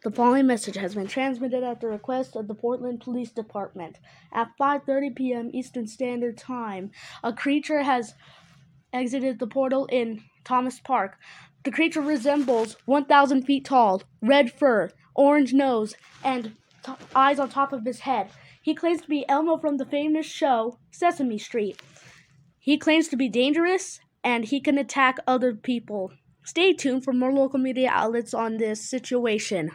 The following message has been transmitted at the request of the Portland Police Department. At 5:30 p.m. Eastern Standard Time, a creature has exited the portal in Thomas Park. The creature resembles 1,000 feet tall, red fur, orange nose, and eyes on top of his head. He claims to be Elmo from the famous show Sesame Street. He claims to be dangerous, and he can attack other people. Stay tuned for more local media outlets on this situation.